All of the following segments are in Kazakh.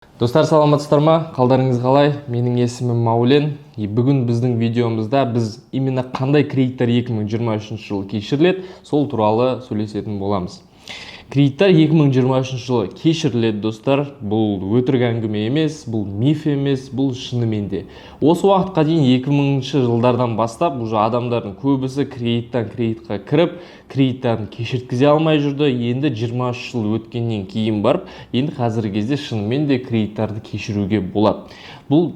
Достар, саламатсыздар ма? Қалдарыңыз қалай? Менің есімім Маулен. Бүгін біздің видеомызда біз именно қандай кредиттер 2023 жылы кешіріледі, сол туралы сөйлесетін боламыз. Кредиттер 2023 жылы кешіріледі, достар. Бұл өтірік әңгіме емес, бұл миф емес, бұл шынымен де. Осы уақытқа дейін 2000 жылдардан бастап уже адамдардың көбісі кредиттен кредитқа кіріп, кредиттерін кешірткізе алмай жүрді. Енді 23 жыл өткеннен кейін барып, енді қазіргі кезде шынымен де кредиттерді кешіруге болады. Бұл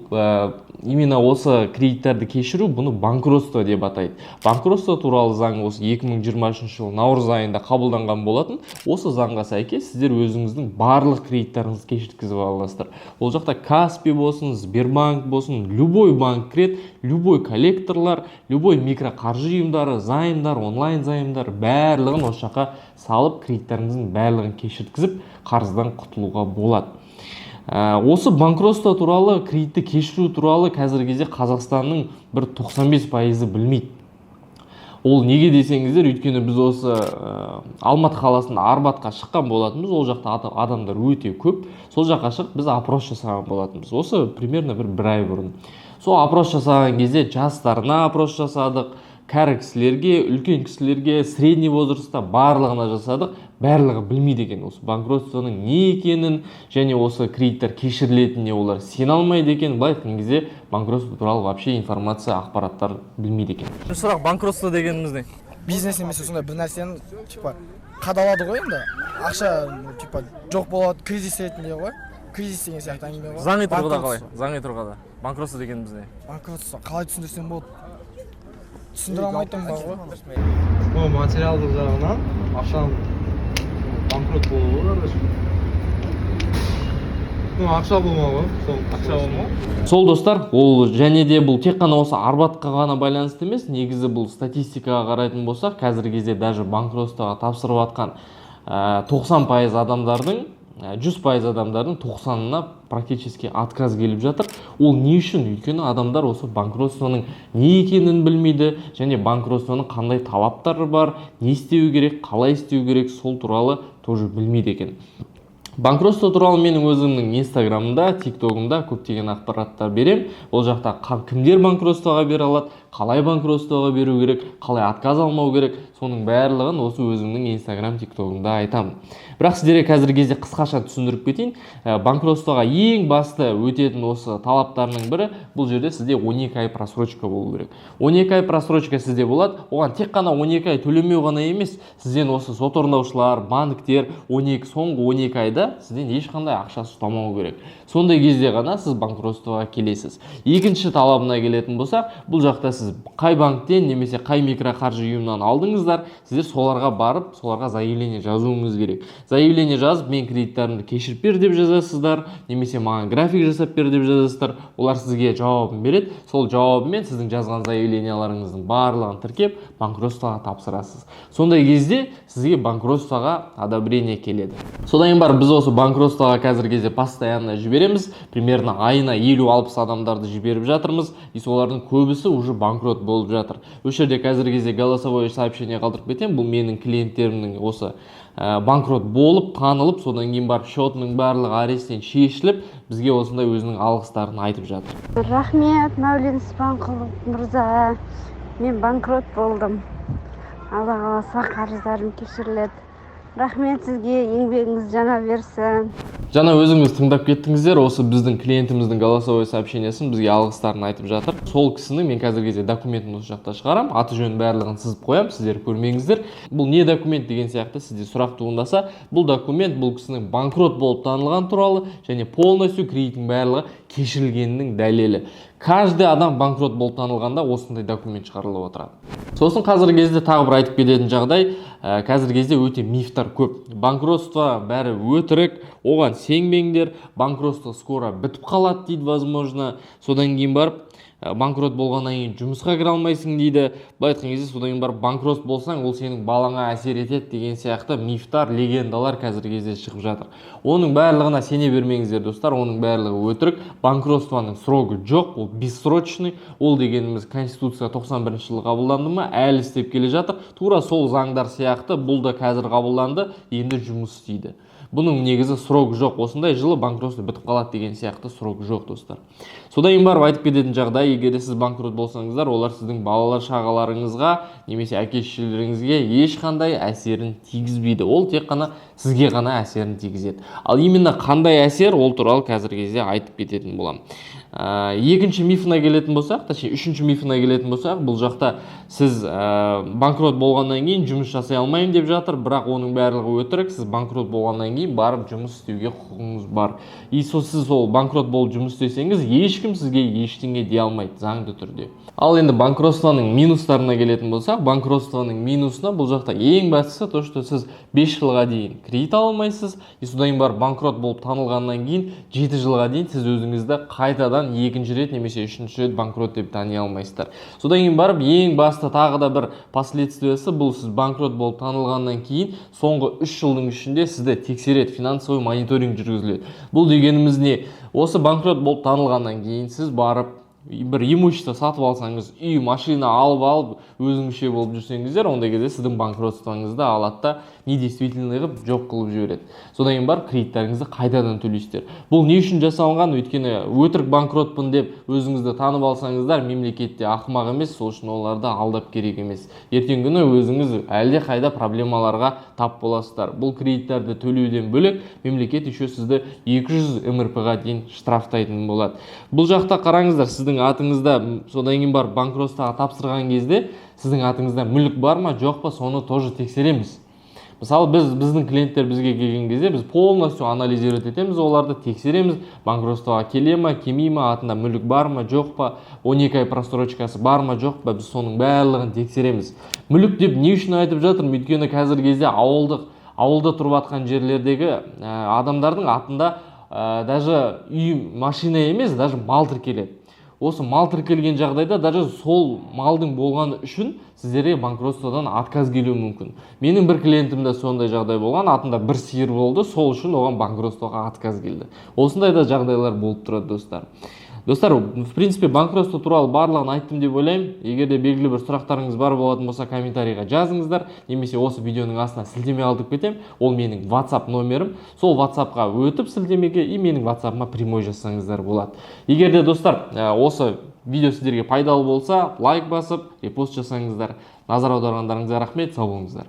именно осы кредиттерді кешіру, бұны банкротство деп атайды. Банкротство туралы заң осы 2023 жыл наурыз айында қабылданған болатын. Осы заңға сәйкес сіздер өзіңіздің барлық кредиттеріңізді кешірткізіп аласыздар. Ол жақта Каспи болсын, Сбербанк болсын, любой банк кіреді, любой коллекторлар, любой микроқаржы ұйымдары, займдар, онлайн займдар барлығын осы жаққа салып, кредиттеріңіздің барлығын кешірткізіп, қарыздан құтылуға болады. Осы банкротство туралы, кредитті кешіру туралы қазіргі кезде Қазақстанның бір 95% білмейді. Ол неге десеңіздер, өйткені біз осы Алматы қаласында Арбатқа шыққан болатынбыз. Ол жақта адамдар өте көп. Сол жаққа шығып біз опрос жасаған болатынбыз. Осы примерно бір ай бұрын. Сол опрос жасаған кезде жастарына опрос жасадық, кәрі кісілерге, үлкен кісілерге, средний возрастта барлығына жасадық. Барлығы білмейді екен осы банкротствоның не екенін, және осы кредиттер кешірілетініне олар сене алмайды екен. Былай айтқан кезде банкротство туралы вообще информация, ақпараттар білмейді екен. Сұрақ, банкротство дегеніміз не? Бизнес немесе сондай бір нәрсені қадалады ғой, енді ақша жоқ болады, кризис ретінде ғой. Кризис деген сияқты әңгіме ғой. Заңи тұрғыда қалай? Заңи тұрғыда. Банкротство дегеніміз не? Банкротство қалай түсіндірсем болады? Түсіндіре алмайтын бар ғой. Ол материалдық жағынан ақшаның банкрот болуы ақша болмауы, сол ақша болмауы. Сол достар, ол және де бұл тек қана осы Арбатқа ғана байланысты емес, негізі бұл статистикаға қарайтын болсақ, қазіргі кезде даже банкротствоға тапсырып атқан 90% адамдардың 100% адамдардың 90-ына практически отказ келіп жатыр. Ол не үшін? Өйткені адамдар осы банкротствоның не екенін білмейді, және банкротствоның қандай талаптары бар, не істеу керек, қалай істеу керек, сол туралы тоже білмейді екен. Банкротство туралы менің өзімнің инстаграмымда, тиктогымда көптеген ақпараттар берем. Ол жақта кімдер банкротствоға бере алады, қалай банкротствоға беру керек, қалай отказ алмау керек, соның барлығын осы өзімнің инстаграм, тиктогымда айтамын. Бірақ сіздерге қазіргі кезде қысқаша түсіндіріп кетейін. Банкротствоға ең басты өтетін осы талаптарының бірі, бұл жерде сізде 12 ай просрочка болу керек. 12 ай просрочка сізде болады. Оған тек қана 12 ай төлемеу ғана емес, сізден осы сот орындаушылар, банктер соңғы 12 айда сізден ешқандай ақша ұстамау керек. Сондай кезде ғана сіз банкротствоға келесіз. Екінші талабына келетін болсақ, бұл жақта сіз қай банктен немесе қай микроқаржы ұйымынан алдыңыздар, сіздер соларға барып, соларға заявление жазуыңыз керек. Заявление жазып, мен кредиттерімді кешіріп бер деп жазасыздар, немесе маған график жасап бер деп жазасыздар. Олар сізге жауабын береді. Сол жауабымен сіздің жазған заявленияларыңыздың барлығын тіркеп, банкротствоға тапсырасыз. Сондай кезде сізге банкротствоға одобрение келеді. Содан бар біз осы банкротствоға қазіргі кезде постоянно жібереміз. Примерно айына 50-60 адамдарды жіберіп жатырмыз. И солардың көбісі уже банкрот болып жатыр. Осы жерде қазіргі кезде голосовое сообщение қалдырып кетем. Бұл менің клиенттерімнің осы банкрот болып, танылып, содан кейін бар счетының барлығы арестен шешіліп, бізге осындай өзінің алғыстарын айтып жатыр. Рахмет, Маулен Спанқұлов мырза. Мен банкрот болдым. Алла қаласа қарыздарым кешіріледі. Рахмет сізге, еңбегіңіз жана берсін. Жаңа өзіңіз тыңдап кеттіңіздер, осы біздің клиентіміздің голосовой сообщениесін бізге алғыстарын айтып жатыр. Сол кісінің мен қазіргі кезде документін осы жақта шығарам, аты жөнін барлығын сызып қоям, сіздер көрмеңіздер. Бұл не документ деген сияқты сізде сұрақ туындаса, бұл документ бұл кісінің банкрот болып танылған туралы және полностью кредиттің барлығы кешірілгенінің дәлелі. Каждый адам банкрот болып танылғанда осындай документ шығарылып отырады. Сосын қазіргі кезде тағы бір айтып кететін жағдай, қазіргі кезде өте мифтар көп. Банкротство бәрі өтірік, оған сенбеңдер, банкротство скоро бітіп қалады дейді, возможно. Содан кейін барып банкрот болғаннан кейін жұмысқа кіре алмайсың дейді. Былай айтқан кезде содан кейін барып банкрот болсаң, ол сенің балаңа әсер етеді деген сияқты мифтар, легендалар қазіргі кезде шығып жатыр. Оның барлығына сене бермеңіздер, достар, оның барлығы өтірік. Банкротствоның срогы жоқ, ол бессрочный. Ол дегеніміз Конституция 91 жылы қабылданды ма, әлі істеп келе жатыр. Тура сол заңдар сияқты бұл да қазір қабылданды, енді жұмыс істейді. Бұның негізі срок жоқ, осындай жылы банкротство бітіп қалады деген сияқты срок жоқ, достар. Содан кейін барып айтып кететін жағдай, егер сіз банкрот болсаңыздар, олар сіздің балалар шағаларыңызға немесе әке-шешелеріңізге ешқандай әсерін тигізбейді. Ол тек қана сізге ғана әсерін тигізеді. Ал именно қандай әсер, ол туралы қазіргі кезде айтып кететін боламын. Екінші мифына келетін болсақ, үшінші мифына келетін болсақ, бұл жақта сіз банкрот болғаннан кейін жұмыс жасай алмаймын деп жатыр, бірақ оның барлығы өтірік. Сіз банкрот болғаннан кейін барып жұмыс істеуге құқығыңыз бар. Сіз сол банкрот болып жұмыс істесеңіз, ешкім сізге ештеңе дей алмайды заңды түрде. Ал енді банкротствоның минустарына келетін болсақ, банкротствоның минусына бұл жақта ең бастысы то, что сіз 5 жылға дейін кредит ала алмайсыз, содан бар банкрот болып танылғаннан кейін 7 жылға дейін сіз өзіңізді қайтадан екінші рет немесе үшінші рет банкрот деп тани алмайсыздар. Содан кейін барып ең басты тағы да бір последствиясы, бұл сіз банкрот болып танылғаннан кейін соңғы 3 жылдың ішінде сізді тексереді, финансовый мониторинг жүргізіледі. Бұл дегеніміз не? Осы банкрот болып танылғаннан кейін сіз барып бір имущество сатып алсаңыз, үй, машина алып өзіңізше болып жүрсеңіздер, ондай кезде сіздің банкротствоңызды алады да недействительный қылып жоқ қылып жібереді. Содан кейін бар кредиттарыңызды қайтадан төлейсіздер. Бұл не үшін жасалған? Өйткені өтірік банкротпын деп өзіңізді танып алсаңыздар, мемлекетте ақымақ емес, сол үшін оларды алдап керек емес. Ертеңгі күні өзіңіз әлде қайда проблемаларға тап боласыздар. Бұл кредиттарды төлеуден бөлек мемлекет еще сізді 200 МРП-ға дейін штрафтайтын болады. Бұл жақта қараңыздар, сіздің атыңызда содан кейін бар банкротствоға тапсырған кезде сіздің атыңызда мүлік бар ма, жоқ па, соны тоже тексереміз. Мысалы, біздің клиенттер бізге келген кезде біз полностью анализировать етеміз, оларды тексереміз, банкротствоға келе ма, келмей ма, атында мүлік бар ма, жоқ па, 12 ай просрочкасы бар ма, жоқ па, біз соның барлығын тексереміз. Мүлік деп не үшін айтып жатырмын? Өйткені қазіргі кезде ауылда тұрып жатқан жерлердегі адамдардың атында даже үй, машина емес, даже мал тіркеледі. Осы мал тіркелген жағдайда даже сол малдың болғаны үшін сіздерге банкротстводан отказ келуі мүмкін. Менің бір клиентімде сондай жағдай болған, атында бір сиыр болды, сол үшін оған банкротствоға отказ келді. Осындай да жағдайлар болып тұрады, достар. Достар, в принципе, банкротство туралы барлығын айттым деп ойлаймын. Егер де белгілі бір сұрақтарыңыз бар болатын болса, комментарийға жазыңыздар, немесе осы видеоның астына сілтеме алдып кетем. Ол менің WhatsApp номерім. Сол WhatsApp-қа өтіп сілтемеге и менің WhatsApp-ма прямой жазсаңыздар болады. Егер де достар, осы видео сіздерге пайдалы болса, лайк басып, репост жасаңыздар. Назар аударғандарыңызға рахмет, сау болыңыздар.